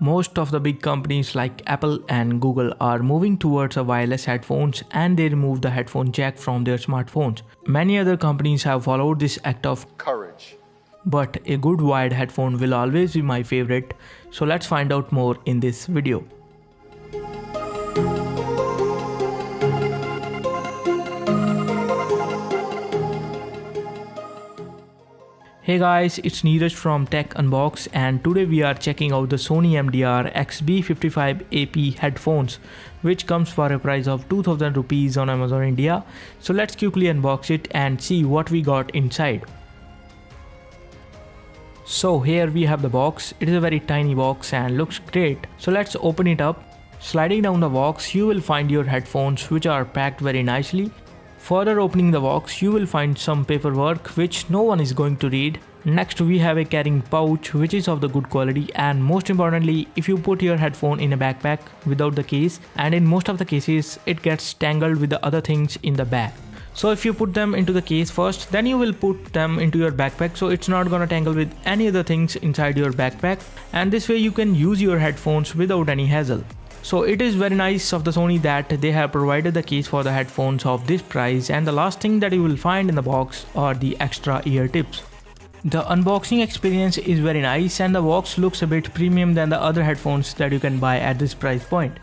Most of the big companies like Apple and Google are moving towards a wireless headphones and they remove the headphone jack from their smartphones. Many other companies have followed this act of courage. But a good wired headphone will always be my favorite, so let's find out more in this video. Hey guys, it's Neeraj from Tech Unbox and today we are checking out the Sony MDR XB55-AP headphones, which comes for a price of 2000 rupees on Amazon India. So let's quickly unbox it and see what we got inside. So here we have the box. It is a very tiny box and looks great. So let's open it up. Sliding down the box, you will find your headphones which are packed very nicely. Further opening the box, you will find some paperwork which no one is going to read. Next we have a carrying pouch which is of the good quality, and most importantly, if you put your headphone in a backpack without the case, and in most of the cases it gets tangled with the other things in the bag. So if you put them into the case first, then you will put them into your backpack, so it's not gonna tangle with any other things inside your backpack, and this way you can use your headphones without any hassle. So it is very nice of the Sony that they have provided the case for the headphones of this price, and the last thing that you will find in the box are the extra ear tips. The unboxing experience is very nice and the box looks a bit premium than the other headphones that you can buy at this price point.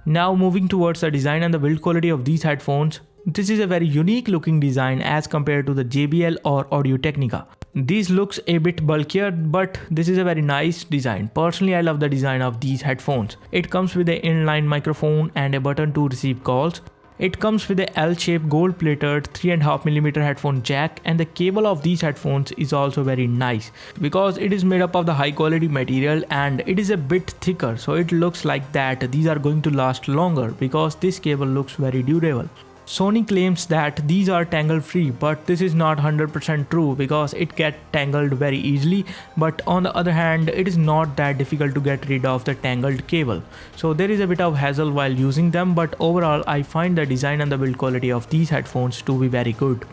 Now moving towards the design and the build quality of these headphones. This is a very unique looking design as compared to the JBL or Audio-Technica. These looks a bit bulkier, but this is a very nice design. Personally, I love the design of these headphones. It comes with an inline microphone and a button to receive calls. It comes with a L-shaped gold-plated 3.5mm headphone jack, and the cable of these headphones is also very nice because it is made up of the high quality material and it is a bit thicker, so it looks like that these are going to last longer because this cable looks very durable. Sony claims that these are tangle free, but this is not 100% true because it gets tangled very easily, but on the other hand it is not that difficult to get rid of the tangled cable. So there is a bit of hassle while using them, but overall I find the design and the build quality of these headphones to be very good.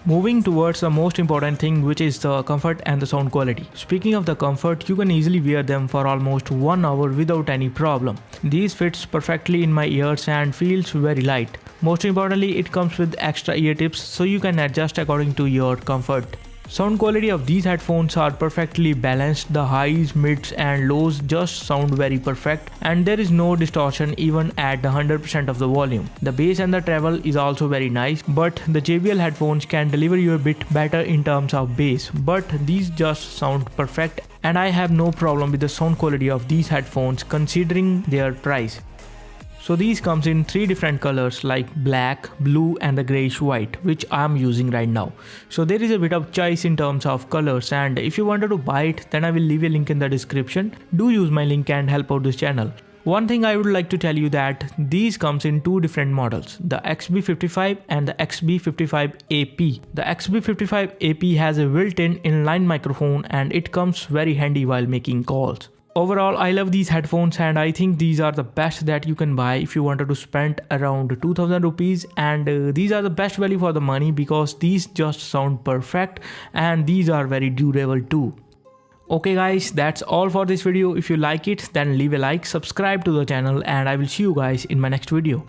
Moving towards the most important thing, which is the comfort and the sound quality. Speaking of the comfort, you can easily wear them for almost 1 hour without any problem. These fits perfectly in my ears and feels very light. Most importantly, it comes with extra ear tips so you can adjust according to your comfort. Sound quality of these headphones are perfectly balanced. The highs, mids and lows just sound very perfect, and there is no distortion even at 100% of the volume. The bass and the treble is also very nice, but the JBL headphones can deliver you a bit better in terms of bass, but these just sound perfect, and I have no problem with the sound quality of these headphones considering their price. So these comes in 3 different colors like black, blue and the grayish white, which I am using right now. So there is a bit of choice in terms of colors, and if you wanted to buy it, then I will leave a link in the description. Do use my link and help out this channel. One thing I would like to tell you that these comes in 2 different models, the XB55 and the XB55-AP. The XB55-AP has a built-in inline microphone and it comes very handy while making calls. Overall, I love these headphones and I think these are the best that you can buy if you wanted to spend around 2000 rupees, and these are the best value for the money because these just sound perfect and these are very durable too. Okay guys, that's all for this video. If you like it, then leave a like, subscribe to the channel, and I will see you guys in my next video.